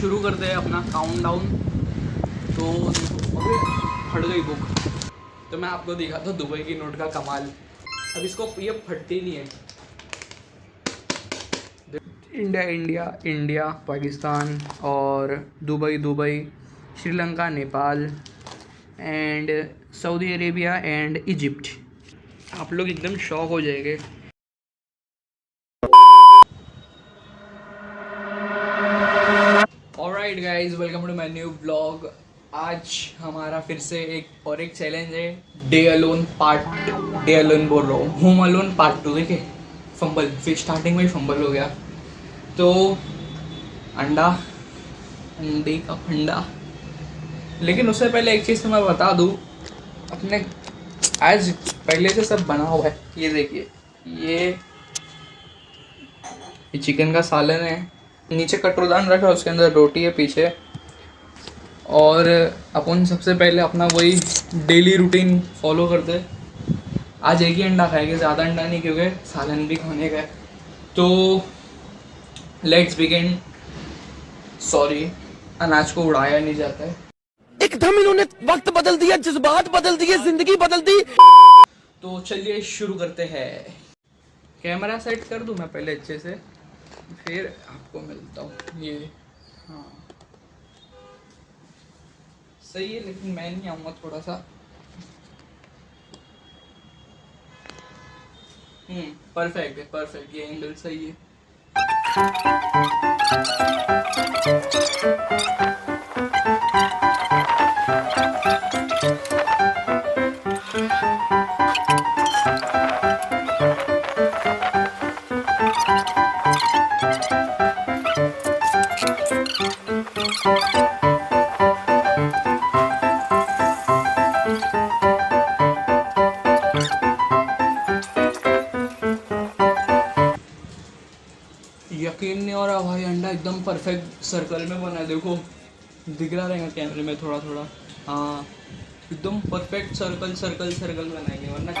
शुरू करते हैं अपना काउंटडाउन। तो अबे फट गई बुक। तो मैं आपको दिखाता हूँ दुबई की नोट का कमाल। अब इसको ये फटती नहीं है। इंडिया इंडिया इंडिया, पाकिस्तान और Dubai Dubai, Sri Lanka, Nepal and Saudi Arabia and Egypt. आप लोग एकदम शॉक हो जाएंगे। Alright guys, welcome to my new blog. आज हमारा फिर से एक चैलेंज है, day alone part. Day alone बोल रहा हूँ, होम अलोन पार्ट 2। देखिए फंबल, फिर स्टार्टिंग में ही फंबल हो गया। तो अंडे का फंडा। लेकिन उससे पहले एक चीज़ तो मैं बता दूँ, अपने आज पहले से सब बना हुआ है। ये देखिए, ये चिकन का सालन है, नीचे कटोरदान रखा है, उसके अंदर रोटी है पीछे। और अपन सबसे पहले अपना वही डेली रूटीन फॉलो करते हैं। आज एक ही अंडा खाएंगे, ज़्यादा अंडा नहीं, क्योंकि सालन भी खाने का है। तो लेट्स बिगिन। सॉरी, अनाज को उड़ाया नहीं जाता है। एकदम इन्होंने वक्त बदल दिया, जज्बात बदल दिए, जिंदगी बदल दी। तो चलिए शुरू करते हैं। कैमरा सेट कर दूं मैं पहले अच्छे से, फिर आपको मिलता हूँ। ये हाँ सही है, लेकिन मैं नहीं आऊँगा थोड़ा सा। परफेक्ट है, परफेक्ट, ये एंगल सही है। यकीन नहीं हो रहा भाई, अंडा एकदम परफेक्ट सर्कल में बना है। देखो दिख रहा रहेगा कैमरे में थोड़ा थोड़ा। हाँ, एकदम परफेक्ट सर्कल सर्कल सर्कल बनाएंगे, वरना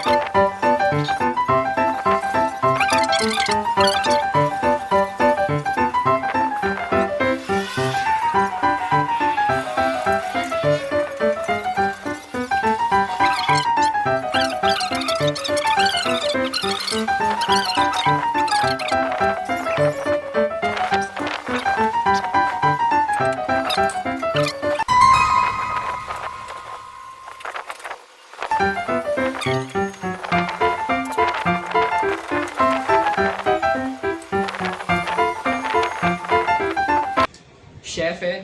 शेफ है।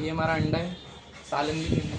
ये हमारा अंडा है, सालन भी नहीं है।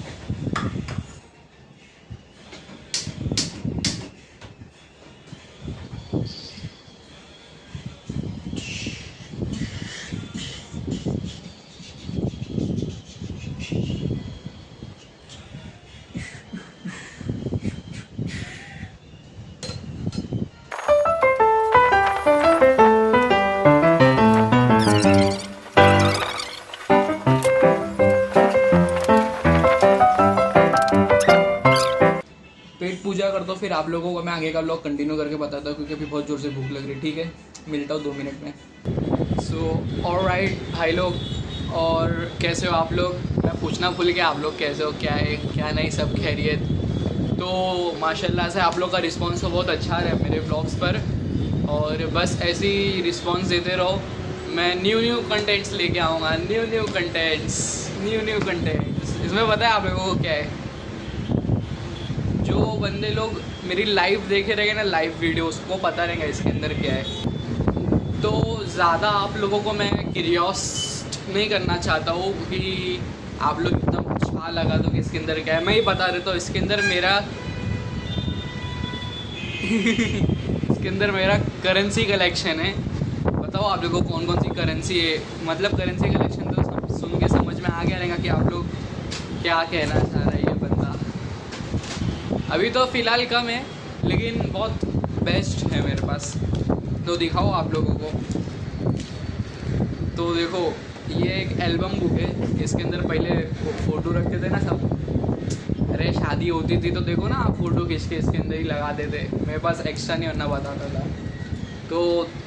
पेट पूजा कर दो, फिर आप लोगों को मैं आगे का ब्लॉग कंटिन्यू करके बताता हूँ, क्योंकि अभी बहुत ज़ोर से भूख लग रही है। ठीक है, मिलता हूँ 2 मिनट में। सो ऑलराइट भाई लोग, और कैसे हो आप लोग? मैं पूछना भूल गया, आप लोग कैसे हो, क्या है क्या नहीं, सब खैरियत? तो माशाल्लाह से आप लोग का रिस्पॉन्स तो बहुत अच्छा रहा है मेरे ब्लॉग्स पर, और बस ऐसे ही रिस्पॉन्स देते रहो। मैं न्यू कंटेंट्स लेके आऊँगा, न्यू कंटेंट्स। इसमें पता है आप लोगों को क्या है, जो बंदे लोग मेरी लाइव देखे रहेंगे ना, लाइव वीडियोस को पता रहेगा इसके अंदर क्या है। तो ज़्यादा आप लोगों को मैं क्यूरियस नहीं करना चाहता हूँ, क्योंकि आप लोग एकदम अच्छा लगा दो कि इसके अंदर क्या है। मैं ही बता देता हूँ, इसके अंदर मेरा इसके अंदर मेरा करेंसी कलेक्शन है। बताओ आप लोगों को कौन कौन सी करेंसी है, मतलब करेंसी कलेक्शन तो सब सुन के समझ में आ गया रहेगा कि आप लोग क्या कहना चाह रहे हैं ये बंदा। अभी तो फ़िलहाल कम है, लेकिन बहुत बेस्ट है मेरे पास। तो दिखाओ आप लोगों को। तो देखो, ये एक एल्बम बुक है, इसके अंदर पहले फ़ोटो रखते थे ना सब। अरे शादी होती थी तो देखो ना, आप फ़ोटो खींच के इसके अंदर ही लगा देते। मेरे पास एक्स्ट्रा नहीं होना बताता था, तो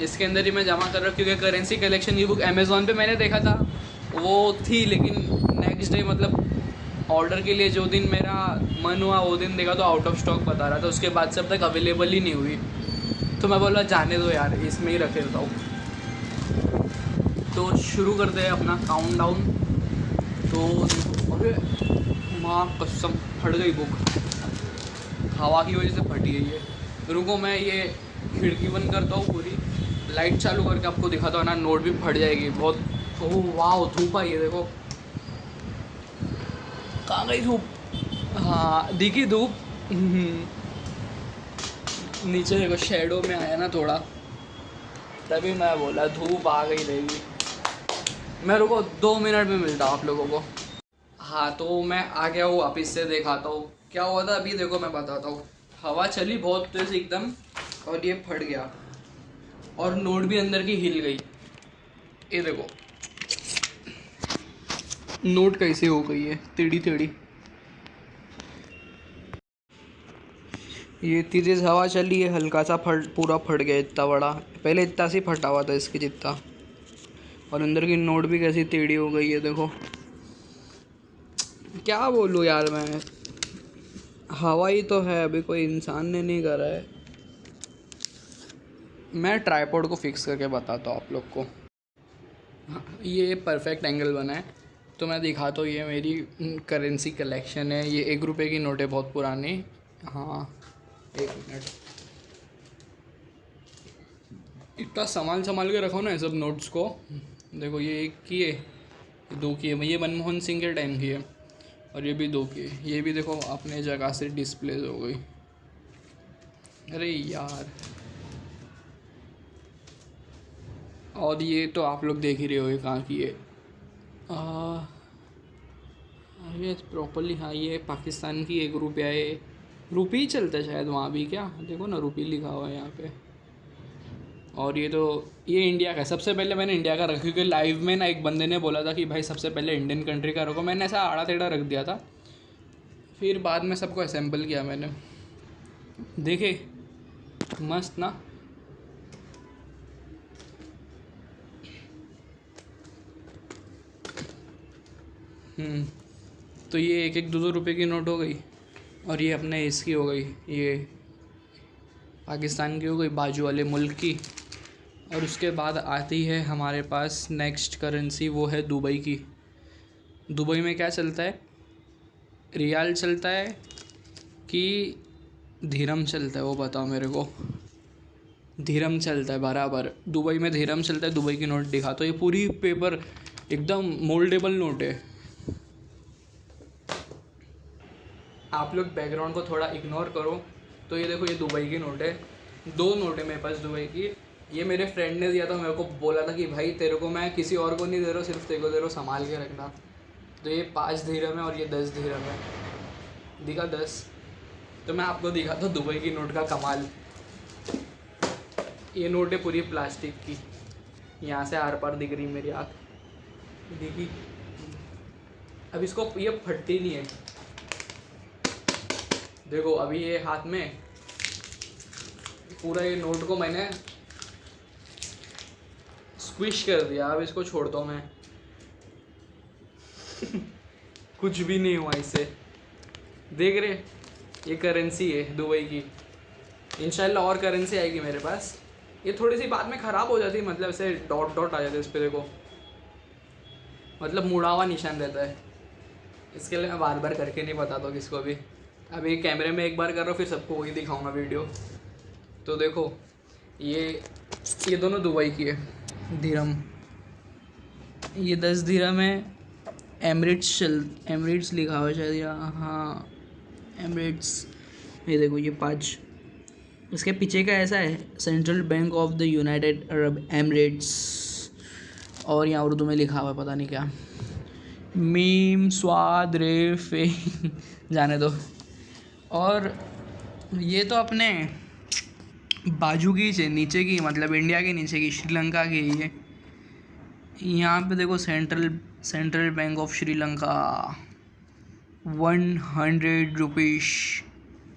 इसके अंदर ही मैं जमा कर रहा हूँ, क्योंकि करेंसी कलेक्शन की बुक अमेज़ॉन पे मैंने देखा था, वो थी, लेकिन नेक्स्ट डे मतलब ऑर्डर के लिए जो दिन मेरा मन हुआ वो दिन देखा तो आउट ऑफ स्टॉक बता रहा था, उसके बाद से अब तक अवेलेबल ही नहीं हुई। तो मैं बोला जाने दो यार, इसमें ही रख देता हूँ। तो शुरू करते हैं अपना काउंट डाउन। तो अरे माँ कसम फट गई बुक, हवा की वजह से फटी है ये। रुको मैं ये खिड़की बंद करता हूँ पूरी, लाइट चालू करके आपको दिखाता हूँ ना, नोट भी फट जाएगी बहुत। ओह वाह, धूप आई है देखो। कहाँ गई धूप? हाँ दिखी धूप। नीचे देखो शेडो में आया ना थोड़ा, तभी मैं बोला धूप आ गई रहेगी। मैं रुको 2 मिनट में मिलता हूँ आप लोगों को। हाँ तो मैं आ गया हूँ वापिस से, दिखाता हूँ क्या हुआ था। अभी देखो मैं बताता हूँ, हवा चली बहुत तेज एकदम और ये फट गया और नोट भी अंदर की हिल गई। ये देखो नोट कैसे हो गई है टेढ़ी टेढ़ी। ये इतनी तेज हवा चली है, हल्का सा पूरा फट गया इतना बड़ा। पहले इतना सी फटा हुआ था इसकी जितना, और अंदर की नोट भी कैसी टेढ़ी हो गई है देखो। क्या बोलूँ यार मैं, हवा ही तो है, अभी कोई इंसान ने नहीं करा है। मैं ट्राइपॉड को फिक्स करके बताता हूँ आप लोग को। हाँ, ये परफेक्ट एंगल बना है तो मैं दिखाता हूँ। ये मेरी करेंसी कलेक्शन है, ये 1 रुपये की नोट है बहुत पुरानी। हाँ 1 मिनट, इतना संभाल के रखो ना ये सब नोट्स को। देखो ये 1 की है, ये 2 की है, ये मनमोहन सिंह के टाइम की है, और ये भी 2 की है। ये भी देखो अपने जगह से डिस्प्लेस हो गई। अरे यार, और ये तो आप लोग देख ही रहे हो कहाँ की है। ये प्रॉपरली, हाँ ये पाकिस्तान की 1 रुपया है, रुपी ही चलता है शायद वहाँ भी, क्या देखो ना रुपी लिखा हुआ है यहाँ पे। और ये तो ये इंडिया का है। सबसे पहले मैंने इंडिया का रखा क्योंकि लाइव में ना एक बंदे ने बोला था कि भाई सबसे पहले इंडियन कंट्री का रखो। मैंने ऐसा आड़ा टेढ़ा रख दिया था, फिर बाद में सबको असेंबल किया मैंने। देखे मस्त ना। तो ये 1-1 2-2 रुपये की नोट हो गई, और ये अपने इसकी हो गई, ये पाकिस्तान की हो गई, बाजू वाले मुल्क की। और उसके बाद आती है हमारे पास नेक्स्ट करेंसी, वो है दुबई की। दुबई में क्या चलता है, रियाल चलता है कि धीरम चलता है, वो बताओ मेरे को। धीरम चलता है बराबर, दुबई में धीरम चलता है। दुबई की नोट दिखा तो ये पूरी पेपर एकदम मोल्डेबल नोट है। आप लोग बैकग्राउंड को थोड़ा इग्नोर करो। तो ये देखो ये दुबई की नोट है, 2 नोट है मेरे पास दुबई की। ये मेरे फ्रेंड ने दिया था, मेरे को बोला था कि भाई तेरे को मैं किसी और को नहीं दे रहा हूँ, सिर्फ तेरे को दे रहा हूँ, संभाल के रखना। तो ये 5 धीरम है और ये 10 धीरम है, दिखा 10। तो मैं आपको दिखाता हूँ दुबई की नोट का कमाल। ये नोट है पूरी प्लास्टिक की, यहाँ से आर पार दिख रही मेरी आँख, देखी। अब इसको ये फटती नहीं है, देखो अभी ये हाथ में पूरा ये नोट को मैंने स्क्विश कर दिया। अब इसको छोड़ता हूँ मैं। कुछ भी नहीं हुआ इससे, देख रहे। ये करेंसी है दुबई की, इंशाल्लाह और करेंसी आएगी मेरे पास। ये थोड़ी सी बाद में ख़राब हो जाती है, मतलब ऐसे डॉट डॉट आ जाते हैं इस पर, देखो मतलब मुड़ा हुआ निशान रहता है। इसके लिए मैं बार बार करके नहीं बताता किसको भी। अभी कैमरे में एक बार कर रहा हूँ, फिर सबको वही दिखाऊंगा वीडियो। तो देखो ये दोनों दुबई की है, धीरम। ये 10 धीरम है, एमरेट्स लिखा हुआ है शायद, या हाँ एमरेट्स। ये देखो ये 5, इसके पीछे का ऐसा है, central bank of the United Arab Emirates, और यहाँ उर्दू में लिखा हुआ है पता नहीं क्या, मीम स्वाद रे फे जाने दो। और ये तो अपने बाजू की नीचे की, मतलब इंडिया के नीचे की, श्रीलंका की ये। यहाँ पे देखो सेंट्रल बैंक ऑफ श्रीलंका, 100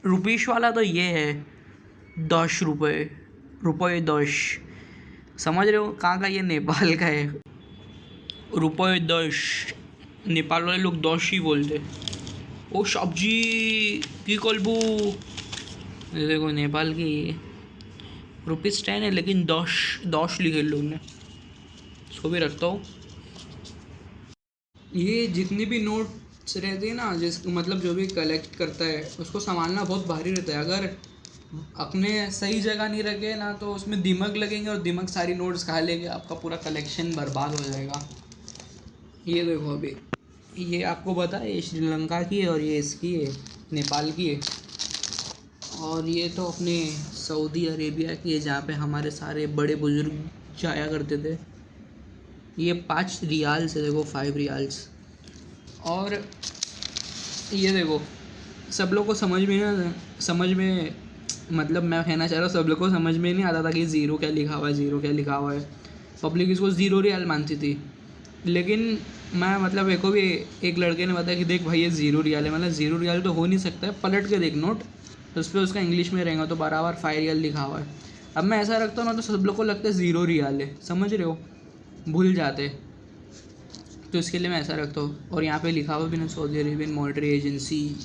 रुपीश वाला तो ये है, 10 रुपये 10। समझ रहे हो कहाँ का, ये नेपाल का है। रुपये 10। नेपाल वाले लोग 10 ही बोलते। ओ सब्जी की कलबू, ये देखो नेपाल की ₹10 है, लेकिन 10 लिखे लोग ने। इसको भी रखता हूँ। ये जितनी भी नोट्स रहती है ना, जिस मतलब जो भी कलेक्ट करता है उसको संभालना बहुत भारी रहता है। अगर अपने सही जगह नहीं रखे ना तो उसमें दिमाग लगेंगे और दिमाग सारी नोट्स खा लेंगे, आपका पूरा कलेक्शन बर्बाद हो जाएगा। ये देखो अभी ये आपको पता है, ये श्रीलंका की है और ये इसकी है, नेपाल की है। और ये तो अपने सऊदी अरेबिया की है, जहाँ पे हमारे सारे बड़े बुजुर्ग जाया करते थे। ये 5 रियाल्स है, देखो 5 रियाल्स। और ये देखो सब लोग को समझ में मतलब मैं कहना चाह रहा हूँ, सब लोग को समझ में नहीं आता था कि ज़ीरो क्या लिखा हुआ है, ज़ीरो क्या लिखा हुआ है। पब्लिक इसको 0 रियाल मानती थी, लेकिन मैं मतलब मेरे को भी एक लड़के ने बताया कि देख भाई ये 0 रियाल है। मतलब 0 रियाल तो हो नहीं सकता है, पलट के देख नोट, तो उस पर उसका इंग्लिश में रहेगा तो बराबर 5 रियाल लिखा हुआ है। अब मैं ऐसा रखता हूँ ना तो सब लोग को लगता है 0 रियाल है, समझ रहे हो, भूल जाते। तो इसके लिए मैं ऐसा रखता हूँ। और यहाँ पे लिखा हुआ भी ना, सऊदी अरेबियन मॉनेटरी एजेंसी।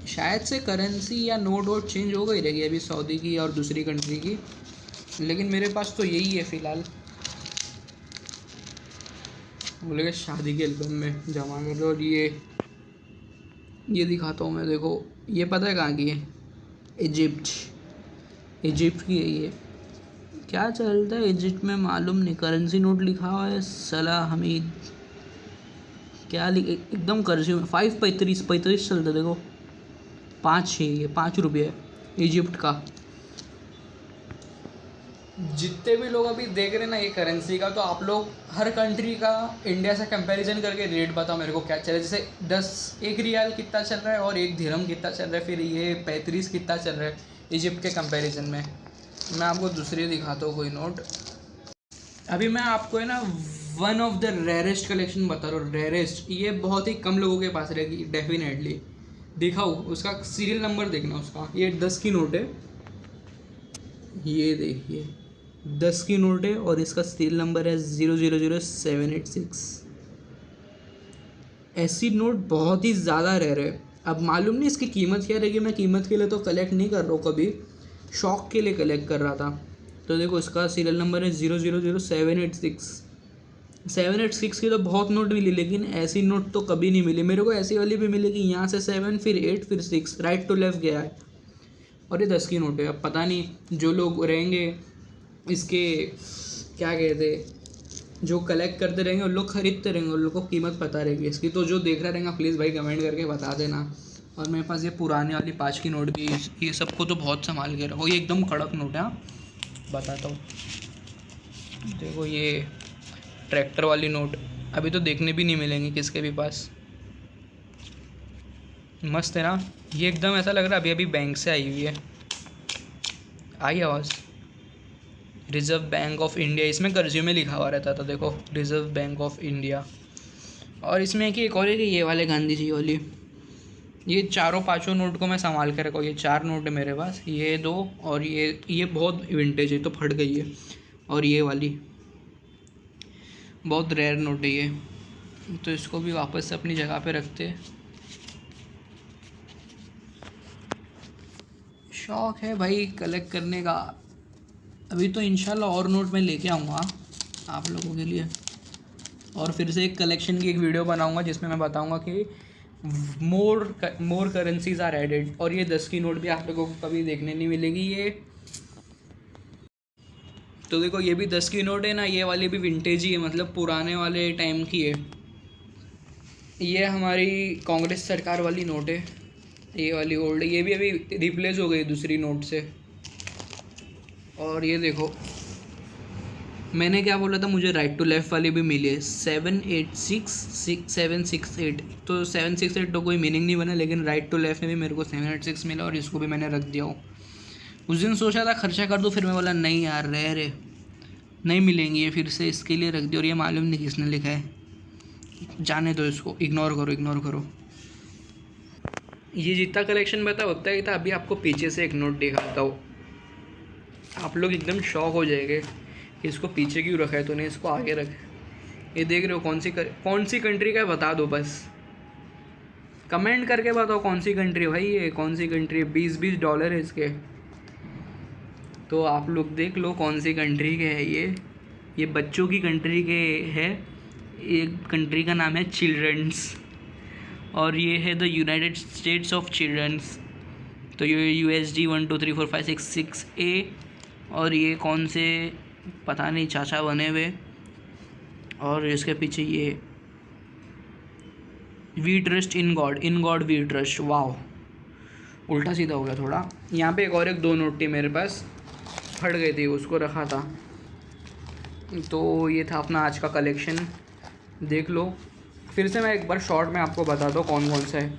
शायद से करेंसी या नोट वोट चेंज हो गई रहेगी अभी सऊदी की और दूसरी कंट्री की, लेकिन मेरे पास तो यही है फ़िलहाल। बोलेगा शादी के एल्बम में जमा कर दो। और ये दिखाता हूँ मैं, देखो ये पता है कहाँ की है, इजिप्ट की है ये। क्या चलता है इजिप्ट में मालूम नहीं, करेंसी नोट लिखा हुआ है सलाह हमीद, क्या एकदम कर्जी में 5 35 चलता है, देखो 5 है, ये 5 रुपये है इजिप्ट का। जितने भी लोग अभी देख रहे हैं ना ये करेंसी का, तो आप लोग हर कंट्री का इंडिया से कंपैरिजन करके रेट बताओ मेरे को क्या चल रहा है। जैसे 1 रियाल कितना चल रहा है और 1 दिरहम कितना चल रहा है, फिर ये 35 कितना चल रहा है इजिप्ट के कंपैरिजन में। मैं आपको दूसरी दिखाता हूँ कोई नोट। अभी मैं आपको है ना one of the rarest collection बता रहा हूँ, रेयरेस्ट। ये बहुत ही कम लोगों के पास रहेगी डेफिनेटली। दिखाओ उसका सीरियल नंबर देखना उसका। ये 10 की नोट है, ये देखिए 10 की नोट है और इसका सीरियल नंबर है 000786। ऐसी नोट बहुत ही ज़्यादा रेयर है। अब मालूम नहीं इसकी कीमत क्या रहेगी, मैं कीमत के लिए तो कलेक्ट नहीं कर रहा हूँ, कभी शौक के लिए कलेक्ट कर रहा था। तो देखो इसका सीरियल नंबर है 000786। 786 की तो बहुत नोट मिली, लेकिन ऐसी नोट तो कभी नहीं मिली मेरे को। ऐसी वाली भी मिलेगी, यहाँ से 7 फिर 8 फिर 6 राइट टू लेफ्ट गया है। और ये 10 की नोट है। अब पता नहीं जो लोग रहेंगे इसके क्या कहते, जो कलेक्ट करते रहेंगे उन लोग खरीदते रहेंगे, उन लोग को कीमत पता रहेगी इसकी। तो जो देख रहा रहेगा प्लीज़ भाई कमेंट करके बता देना। और मेरे पास ये पुराने वाली 5 की नोट भी, ये सबको तो बहुत संभाल के रखो, ये एकदम कड़क नोट है। हाँ बताता हूँ, देखो ये ट्रैक्टर वाली नोट अभी तो देखने भी नहीं मिलेंगी किसके भी पास। मस्त है ना, ये एकदम ऐसा लग रहा है अभी अभी बैंक से आई हुई है। आई आवाज़, रिज़र्व बैंक ऑफ इंडिया, इसमें कर्जियों में लिखा हुआ रहता था, देखो रिज़र्व बैंक ऑफ इंडिया। और इसमें कि एक और है कि ये वाले गांधी जी वाली, ये चारों पांचों नोट को मैं संभाल कर रखा हूँ। ये 4 नोट है मेरे पास, ये 2 और ये बहुत विंटेज है तो फट गई है। और ये वाली बहुत रेयर नोट है ये, तो इसको भी वापस से अपनी जगह पे रखते। शौक़ है भाई कलेक्ट करने का। अभी तो इंशाल्लाह और नोट मैं लेके आऊँगा आप लोगों के लिए, और फिर से एक कलेक्शन की एक वीडियो बनाऊँगा जिसमें मैं बताऊँगा कि मोर करेंसीज आर एडेड। और ये 10 की नोट भी आप लोगों को कभी देखने नहीं मिलेगी ये। तो देखो ये भी 10 की नोट है ना, ये वाली भी विंटेज ही है, मतलब पुराने वाले टाइम की है। ये हमारी कांग्रेस सरकार वाली नोट है, ये वाली ओल्ड है, ये भी अभी रिप्लेस हो गई दूसरी नोट से। और ये देखो मैंने क्या बोला था, मुझे राइट टू लेफ़्ट वाली भी मिली है 768 तो 768 तो कोई मीनिंग नहीं बना, लेकिन राइट टू लेफ़्ट में भी मेरे को 786 मिला और इसको भी मैंने रख दिया हूँ। उस दिन सोचा था खर्चा कर दूँ, फिर मैं बोला नहीं यार रेयर नहीं मिलेंगी ये, फिर से इसके लिए रख दिया। और ये मालूम नहीं किसने लिखा है, जाने दो इसको, इग्नोर करो। ये जितना कलेक्शन बता उतना ही था। अभी आपको पीछे से एक नोट दिखाता हूँ, आप लोग एकदम शॉक हो जाएंगे इसको पीछे क्यों रखा है तूने, इसको आगे रख। ये देख रहे हो कौन सी कंट्री का है, बता दो बस, कमेंट करके बताओ कौन सी कंट्री भाई, ये कौन सी कंट्री है। $20 है इसके, तो आप लोग देख लो कौन सी कंट्री के है ये बच्चों की कंट्री के है। एक कंट्री का नाम है चिल्ड्रंस, और ये है the United States of childrens. तो ये USD 1 2 3 4 5 6 6A, और ये कौन से पता नहीं चाचा बने हुए, और इसके पीछे ये we trust in God we trust. वाह, उल्टा सीधा हो गया थोड़ा। यहाँ पे एक दो नोट थी मेरे पास, फट गई थी, उसको रखा था। तो ये था अपना आज का कलेक्शन, देख लो। फिर से मैं एक बार शॉर्ट में आपको बताता हूँ कौन कौन सा है।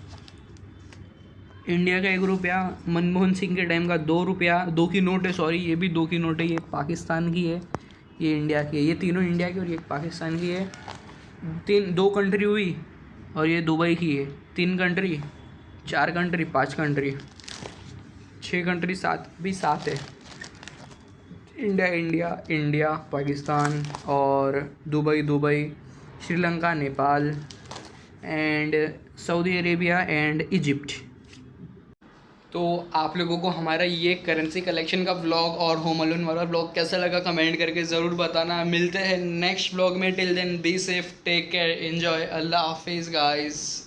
इंडिया का ₹1, मनमोहन सिंह के टाइम का ₹2, 2 की नोट है, सॉरी ये भी 2 की नोट है। ये पाकिस्तान की है, ये इंडिया की है, ये तीनों इंडिया की और ये पाकिस्तान की है। 2 कंट्री हुई, और ये दुबई की है। 3 कंट्री, 4 कंट्री, 5 कंट्री, 6 कंट्री, 7 है। इंडिया, पाकिस्तान और Dubai, Sri Lanka, Nepal and Saudi Arabia and Egypt. तो आप लोगों को हमारा ये करेंसी कलेक्शन का व्लॉग और होम अलोन वाला व्लॉग कैसा लगा कमेंट करके ज़रूर बताना। मिलते हैं नेक्स्ट व्लॉग में, till then be safe, take care, enjoy, अल्लाह हाफिज़ गाइस।